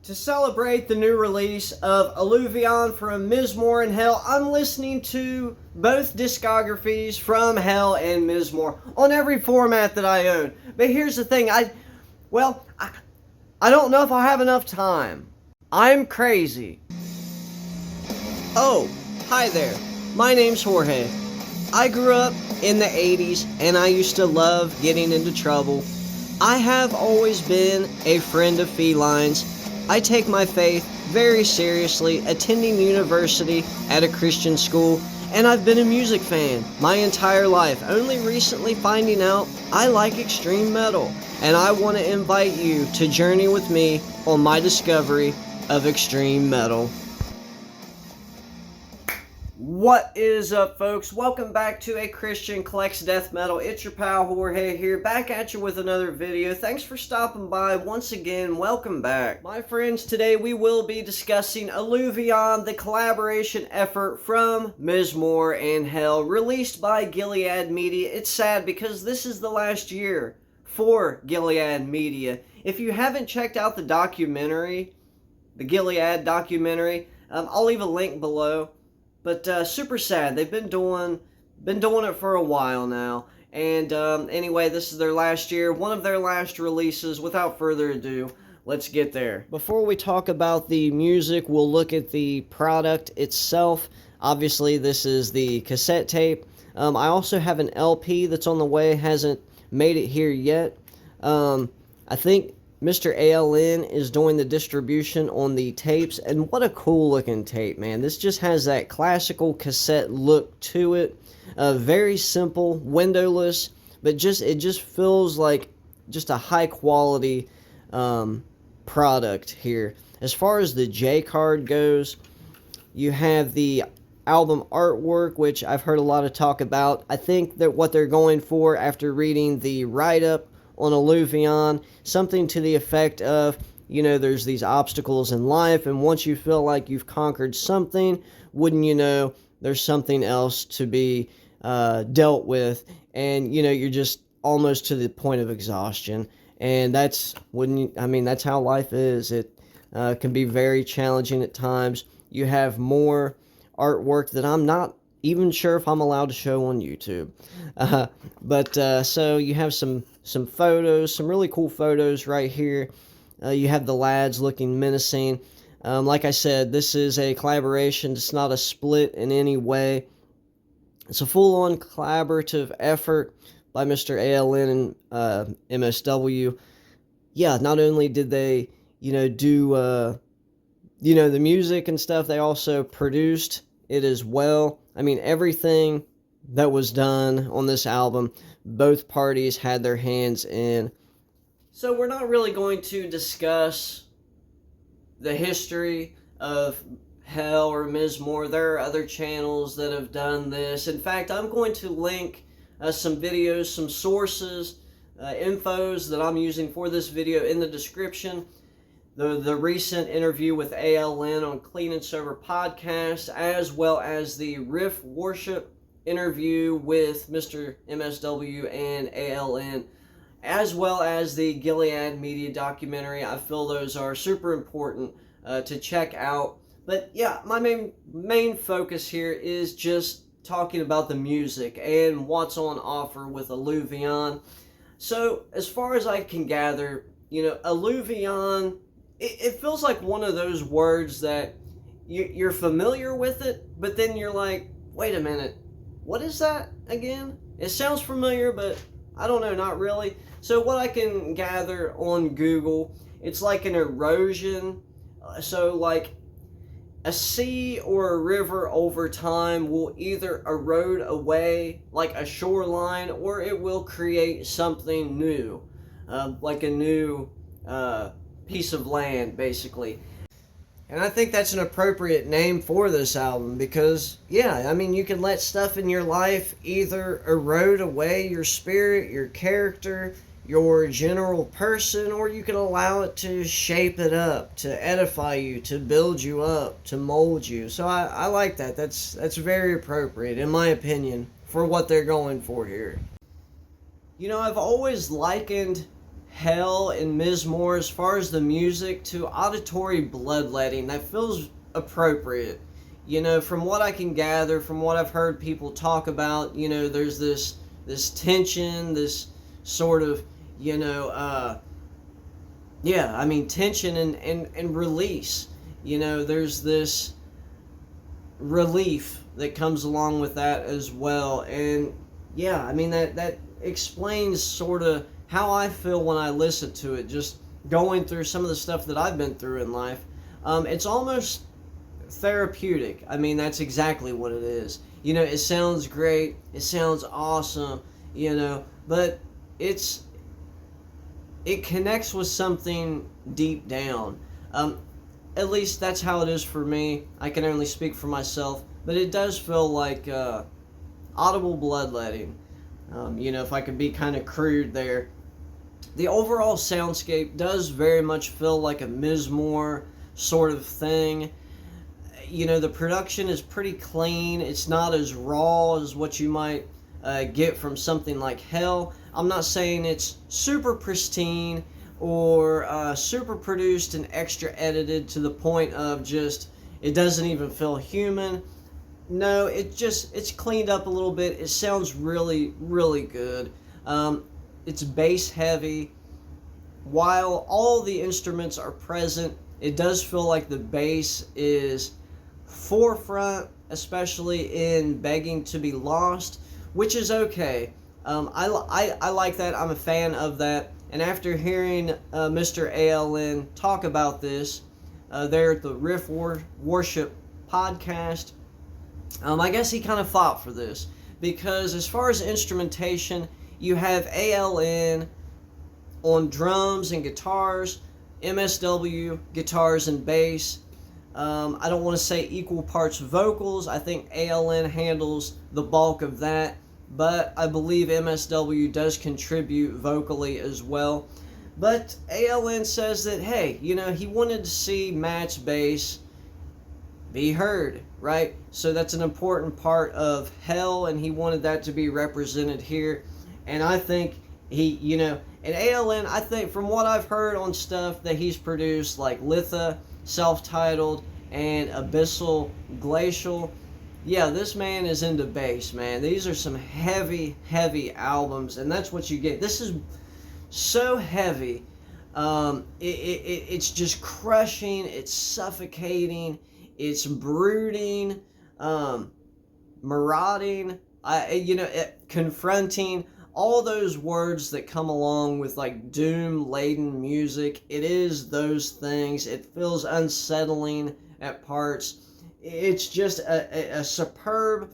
To celebrate the new release of Alluvion from Mizmor Hell, I'm listening to both discographies from Hell and Mizmor on every format that I own. But here's the thing, I don't know if I'll have enough time. I'm crazy. Oh, hi there. My name's Jorge. I grew up in the 80s and I used to love getting into trouble. I have always been a friend of felines. I take my faith very seriously, attending university at a Christian school, and I've been a music fan my entire life, only recently finding out I like extreme metal, and I want to invite you to journey with me on my discovery of extreme metal. What is up, folks? Welcome back to A Christian Collects Death Metal. It's your pal Jorge here, back at you with another video. Thanks for stopping by once again. Welcome back. My friends, today we will be discussing Alluvion, the collaboration effort from Mizmor Hell, released by Gilead Media. It's sad because this is the last year for Gilead Media. If you haven't checked out the documentary, the Gilead documentary, I'll leave a link below. But super sad. They've been doing it for a while now. And anyway, this is their last year, one of their last releases. Without further ado, let's get there. Before we talk about the music, we'll look at the product itself. Obviously, this is the cassette tape. I also have an LP that's on the way, hasn't made it here yet. I think Mr. ALN is doing the distribution on the tapes, and what a cool looking tape, man. This just has that classical cassette look to it. Very simple, windowless, but it just feels like just a high quality product here. As far as the J card goes, you have the album artwork, which I've heard a lot of talk about. I think that what they're going for, after reading the write-up on Alluvion, something to the effect of, you know, there's these obstacles in life, and once you feel like you've conquered something, wouldn't you know, there's something else to be dealt with, and, you know, you're just almost to the point of exhaustion. And that's how life is. It can be very challenging at times. You have more artwork that I'm not even sure if I'm allowed to show on YouTube. So you have some photos, some really cool photos right here. You have the lads looking menacing. Like I said, this is a collaboration. It's not a split in any way. It's a full-on collaborative effort by Mr. ALN and MSW. Yeah, not only did they, do, the music and stuff, they also produced it as well. I mean, everything that was done on this album, both parties had their hands in. So we're not really going to discuss the history of Hell or Mizmor. There are other channels that have done this. In fact, I'm going to link some videos, some sources, infos that I'm using for this video in the description. The recent interview with ALN on Clean and Sober podcast, as well as the Riff worship interview with Mr. MSW and ALN, as well as the Gilead Media documentary. I feel those are super important to check out. But yeah, my main focus here is just talking about the music and what's on offer with Alluvion. So as far as I can gather, Alluvion, it feels like one of those words that you're familiar with it, but then you're like, wait a minute, what is that again? It sounds familiar, but I don't know, not really. So what I can gather on Google, it's like an erosion. So like a sea or a river over time will either erode away like a shoreline, or it will create something new, like a new piece of land, basically. And I think that's an appropriate name for this album because, yeah, I mean, you can let stuff in your life either erode away your spirit, your character, your general person, or you can allow it to shape it up, to edify you, to build you up, to mold you. So I like that. That's very appropriate, in my opinion, for what they're going for here. I've always likened Hell and Mizmor, as far as the music, to auditory bloodletting. That feels appropriate. From what I can gather, from what I've heard people talk about, there's this tension, this sort of, tension and release. There's this relief that comes along with that as well. And that explains sort of how I feel when I listen to it, just going through some of the stuff that I've been through in life. It's almost therapeutic. That's exactly what it is. It sounds great, it sounds awesome, but it connects with something deep down. At least that's how it is for me. I can only speak for myself, but it does feel like audible bloodletting. If I could be kind of crude there. The overall soundscape does very much feel like a Mizmor sort of thing. The production is pretty clean. It's not as raw as what you might get from something like Hell. I'm not saying it's super pristine or super produced and extra edited to the point of just it doesn't even feel human. No, it's cleaned up a little bit. It sounds really, really good. It's bass heavy. While all the instruments are present, it does feel like the bass is forefront, especially in Begging to Be Lost, which is okay. I like that. I'm a fan of that. And after hearing Mr. ALN talk about this there at the Riff Worship podcast, I guess he kind of fought for this. Because as far as instrumentation, you have ALN on drums and guitars, MSW guitars and bass. I don't want to say equal parts vocals. I think ALN handles the bulk of that, but I believe MSW does contribute vocally as well. But ALN says that, hey, he wanted to see Matt's bass be heard, right? So that's an important part of Hell, and he wanted that to be represented here. And I think and ALN, I think from what I've heard on stuff that he's produced, like Litha, Self-Titled, and Abyssal Glacial, yeah, this man is into bass, man. These are some heavy, heavy albums, and that's what you get. This is so heavy. It's just crushing. It's suffocating. It's brooding, marauding. Confronting. All those words that come along with like doom-laden music. It is those things. It feels unsettling at parts. It's just a superb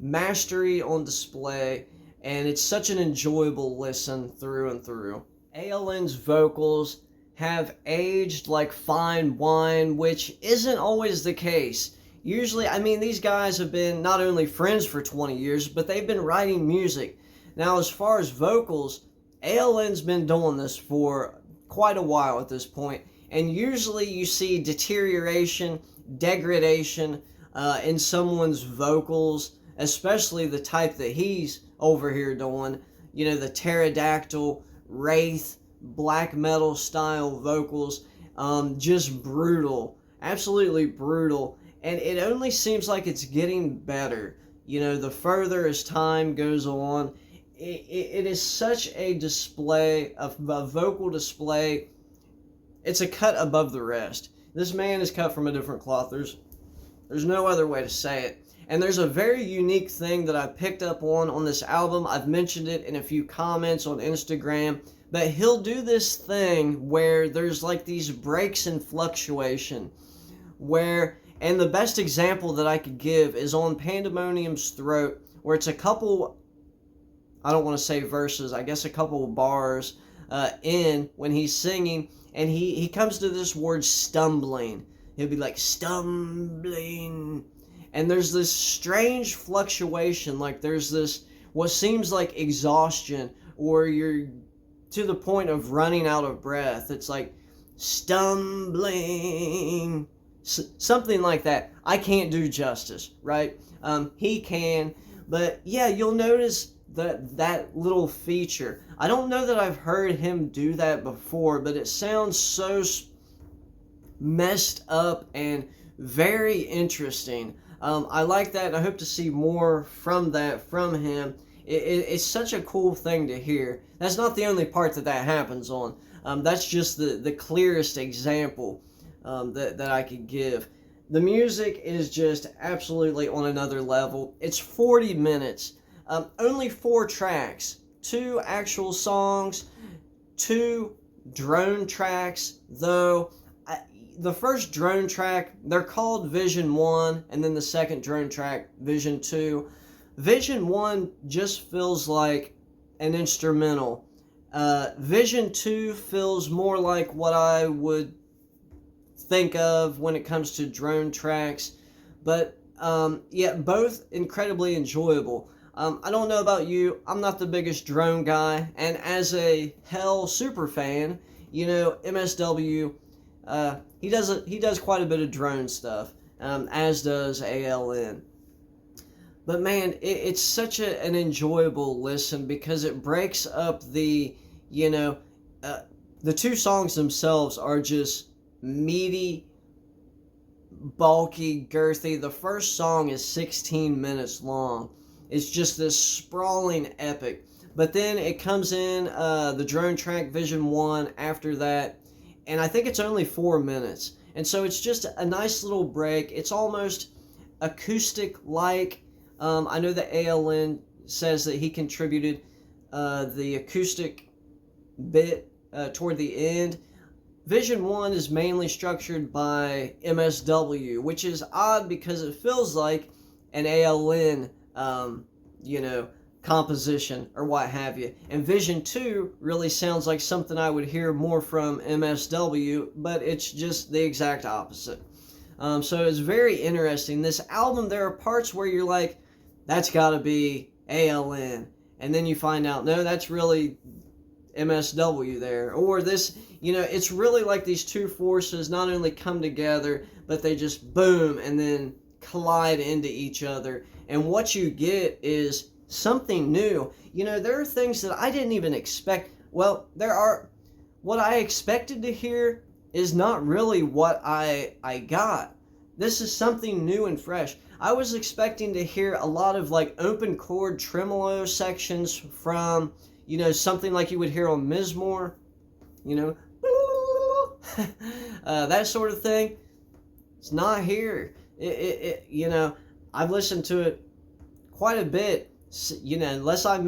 mastery on display, and it's such an enjoyable listen through and through. ALN's vocals have aged like fine wine, which isn't always the case. Usually, these guys have been not only friends for 20 years, but they've been writing music. Now, as far as vocals, ALN's been doing this for quite a while at this point, and usually you see deterioration, degradation in someone's vocals, especially the type that he's over here doing, the pterodactyl, wraith, black metal style vocals, just brutal, absolutely brutal, and it only seems like it's getting better, the further as time goes on. It is such a display, a vocal display. It's a cut above the rest. This man is cut from a different cloth. There's no other way to say it. And there's a very unique thing that I picked up on this album. I've mentioned it in a few comments on Instagram. But he'll do this thing where there's like these breaks in fluctuation. And the best example that I could give is on Pandemonium's Throat, where it's a couple, I don't want to say verses, I guess a couple of bars in when he's singing, and he comes to this word stumbling. He'll be like, stumbling. And there's this strange fluctuation, like there's this, what seems like exhaustion, or you're to the point of running out of breath. It's like, stumbling. Something like that. I can't do justice, right? He can. But yeah, you'll notice that little feature. I don't know that I've heard him do that before, but it sounds so messed up and very interesting. I like that, and I hope to see more from him. It's such a cool thing to hear. That's not the only part that happens on. That's just the clearest example that I could give. The music is just absolutely on another level. It's 40 minutes. Only 4 tracks. 2 actual songs. 2 drone tracks, though. The first drone track, they're called Vision 1, and then the second drone track, Vision 2. Vision 1 just feels like an instrumental. Vision 2 feels more like what I would think of when it comes to drone tracks. But, yeah, both incredibly enjoyable. I don't know about you, I'm not the biggest drone guy, and as a Hell super fan, you know, MSW, he does quite a bit of drone stuff, as does ALN. But man, it's such an enjoyable listen because it breaks up the 2 songs themselves are just meaty, bulky, girthy. The first song is 16 minutes long. It's just this sprawling epic. But then it comes in the drone track Vision 1 after that, and I think it's only 4 minutes. And so it's just a nice little break. It's almost acoustic-like. I know that ALN says that he contributed the acoustic bit toward the end. Vision 1 is mainly structured by MSW, which is odd because it feels like an ALN, composition or what have you. And Vision 2 really sounds like something I would hear more from MSW, but it's just the exact opposite. So it's very interesting. This album, there are parts where you're like, that's got to be ALN. And then you find out, no, that's really MSW there. Or this, it's really like these 2 forces not only come together, but they just boom and then collide into each other. And what you get is something new. There are things that I didn't even expect. Well, what I expected to hear is not really what I got. This is something new and fresh. I was expecting to hear a lot of like open chord tremolo sections from, something like you would hear on Mizmor, that sort of thing. It's not here. I've listened to it quite a bit, unless I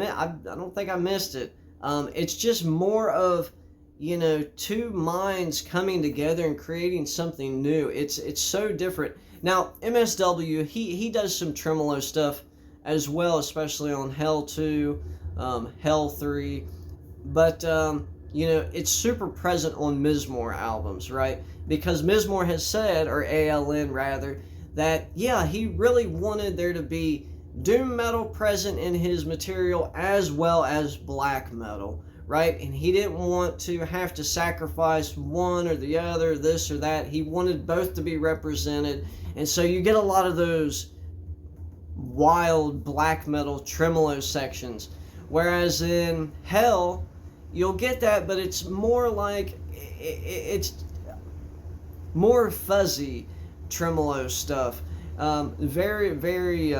don't think I missed it. It's just more of, 2 minds coming together and creating something new. It's so different. Now, MSW, he does some tremolo stuff as well, especially on Hell 2, Hell 3, but, it's super present on Mizmor albums, right? Because Mizmor has said, or ALN rather, that, yeah, he really wanted there to be doom metal present in his material as well as black metal, right? And he didn't want to have to sacrifice one or the other, this or that. He wanted both to be represented. And so you get a lot of those wild black metal tremolo sections. Whereas in Hell, you'll get that, but it's more like, it's more fuzzy tremolo stuff. Very, very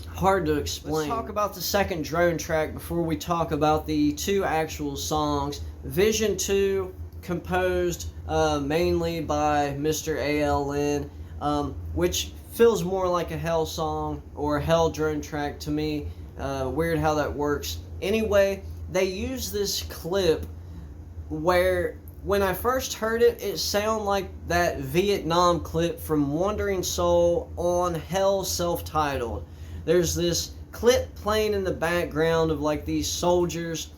hard to explain. Let's talk about the second drone track before we talk about the 2 actual songs. Vision 2, composed mainly by Mr. ALN, which feels more like a Hell song or a Hell drone track to me. Weird how that works. Anyway, they use this clip where when I first heard it, it sounded like that Vietnam clip from Wandering Soul on Hell self-titled. There's this clip playing in the background of like these soldiers,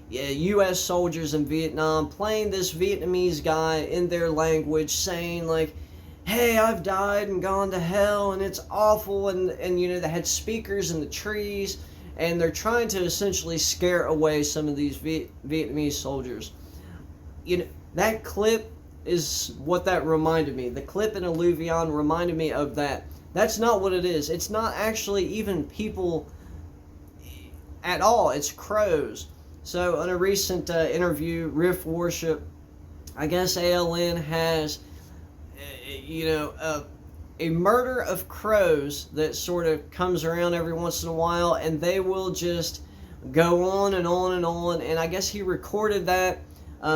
U.S. soldiers in Vietnam, playing this Vietnamese guy in their language saying like, hey, I've died and gone to hell and it's awful, and they had speakers in the trees, and they're trying to essentially scare away some of these Vietnamese soldiers. That clip is what that reminded me. The clip in Alluvion reminded me of that. That's not what it is. It's not actually even people at all. It's crows. So in a recent interview, Riff Worship, I guess ALN has, a murder of crows that sort of comes around every once in a while, and they will just go on and on and on. And I guess he recorded that.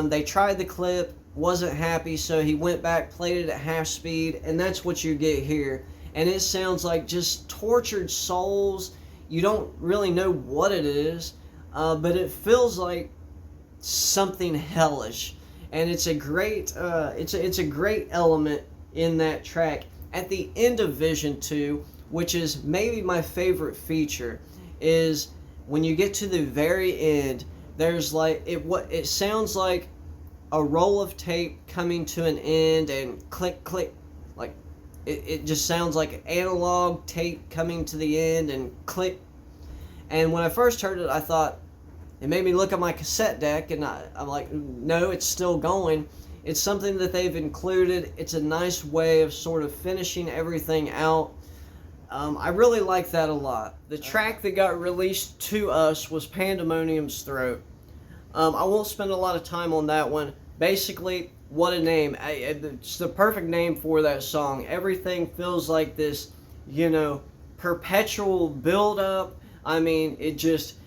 They tried the clip, wasn't happy, so he went back, played it at half speed, and that's what you get here. And it sounds like just tortured souls. You don't really know what it is, but it feels like something hellish, and it's a great it's a great element in that track. At the end of Vision 2, which is maybe my favorite feature, is when you get to the very end, there's like it sounds like a roll of tape coming to an end, and click click, like it just sounds like analog tape coming to the end, and click. And when I first heard it, I thought, it made me look at my cassette deck, and I'm like, no, it's still going. It's something that they've included. It's a nice way of sort of finishing everything out. I really like that a lot. The track that got released to us was Pandemonium's Throat. I won't spend a lot of time on that one. Basically, what a name. It's the perfect name for that song. Everything feels like this, perpetual build-up. I mean, it just,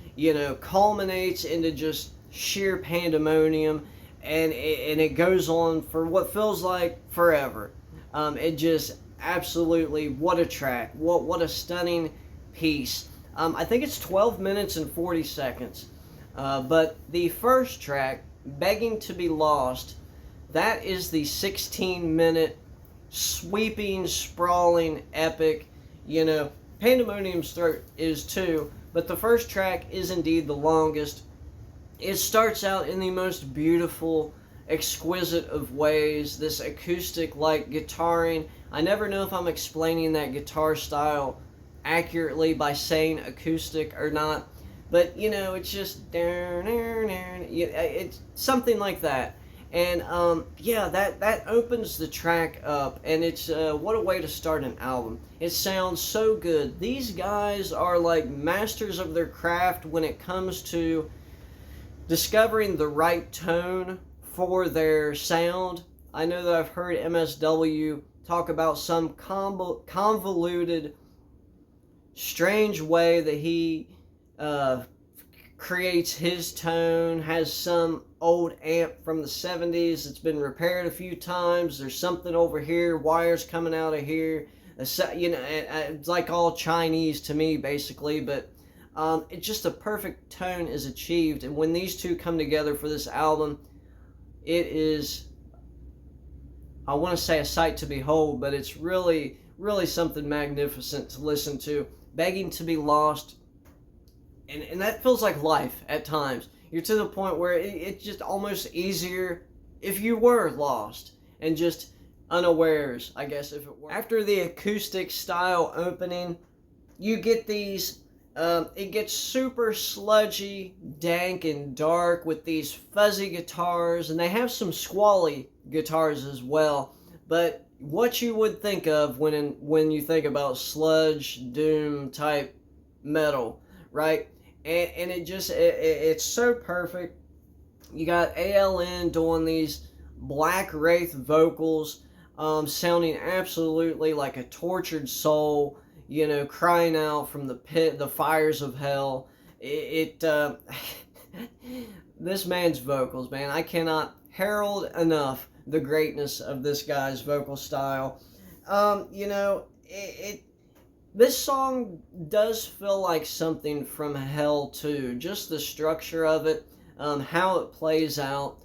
culminates into just sheer pandemonium, and it goes on for what feels like forever. It just absolutely, what a track. What a stunning piece. I think it's 12 minutes and 40 seconds. But the first track, Begging to Be Lost, that is the 16-minute sweeping, sprawling, epic. Pandemonium's Throat is too, but the first track is indeed the longest. It starts out in the most beautiful, exquisite of ways, this acoustic-like guitaring. I never know if I'm explaining that guitar style accurately by saying acoustic or not, but it's just it's something like that. And that opens the track up, and it's what a way to start an album. It sounds so good. These guys are like masters of their craft when it comes to discovering the right tone for their sound. I know that I've heard MSW talk about some convoluted, strange way that he creates his tone, has some old amp from the 70s that's been repaired a few times. There's something over here, wires coming out of here. It's like all Chinese to me, basically, but it's just a perfect tone is achieved. And when these two come together for this album, it is, I want to say, a sight to behold, but it's really, really something magnificent to listen to. Begging to Be Lost, and that feels like life at times. You're to the point where it's just almost easier if you were lost and just unawares, I guess, if it were. After the acoustic style opening, you get these, it gets super sludgy, dank, and dark with these fuzzy guitars, and they have some squally guitars as well. But what you would think of when you think about sludge, doom type metal, right? And it's so perfect. You got ALN doing these Black Wraith vocals, sounding absolutely like a tortured soul, crying out from the pit, the fires of hell. This man's vocals, man, I cannot herald enough the greatness of this guy's vocal style. This song does feel like something from Hell too. Just the structure of it, how it plays out.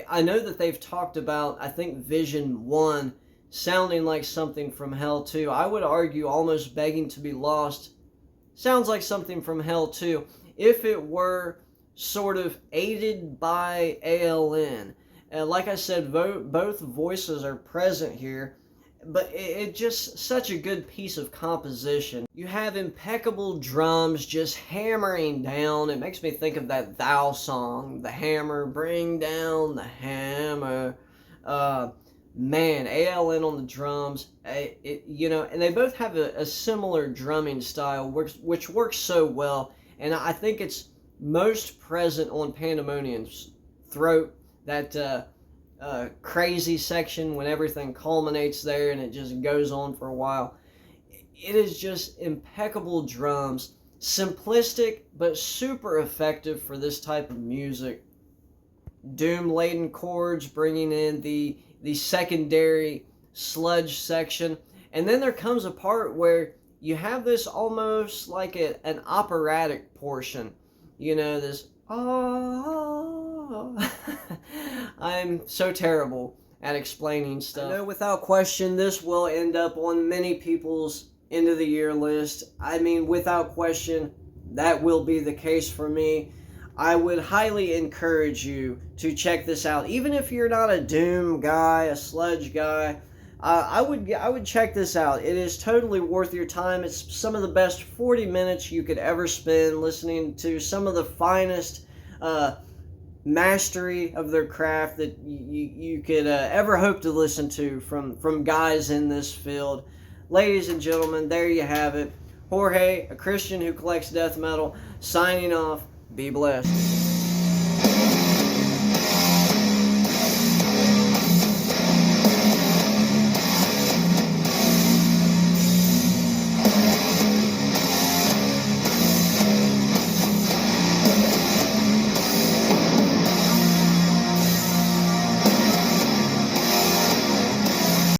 I know that they've talked about, I think, Vision 1 sounding like something from Hell too. I would argue almost Begging to Be Lost sounds like something from Hell too, if it were sort of aided by ALN. Like I said, both voices are present here, but it's just such a good piece of composition. You have impeccable drums just hammering down. It makes me think of that Thou song, the hammer, bring down the hammer. Man, ALN on the drums, and they both have a similar drumming style, which works so well. And I think it's most present on Pandemonium's throat, that crazy section when everything culminates there and it just goes on for a while. It is just impeccable drums, simplistic but super effective for this type of music. Doom-laden chords bringing in the secondary sludge section, and then there comes a part where you have this almost like an operatic portion. You know, this oh. I'm so terrible at explaining stuff. I know without question this will end up on many people's end of the year list. I mean, without question, that will be the case for me. I would highly encourage you to check this out. Even if you're not a Doom guy, a sludge guy, I would check this out. It is totally worth your time. It's some of the best 40 minutes you could ever spend listening to some of the finest mastery of their craft that you could ever hope to listen to from guys in this field. Ladies and gentlemen, there you have it. Jorge, a Christian who collects death metal, signing off. Be blessed.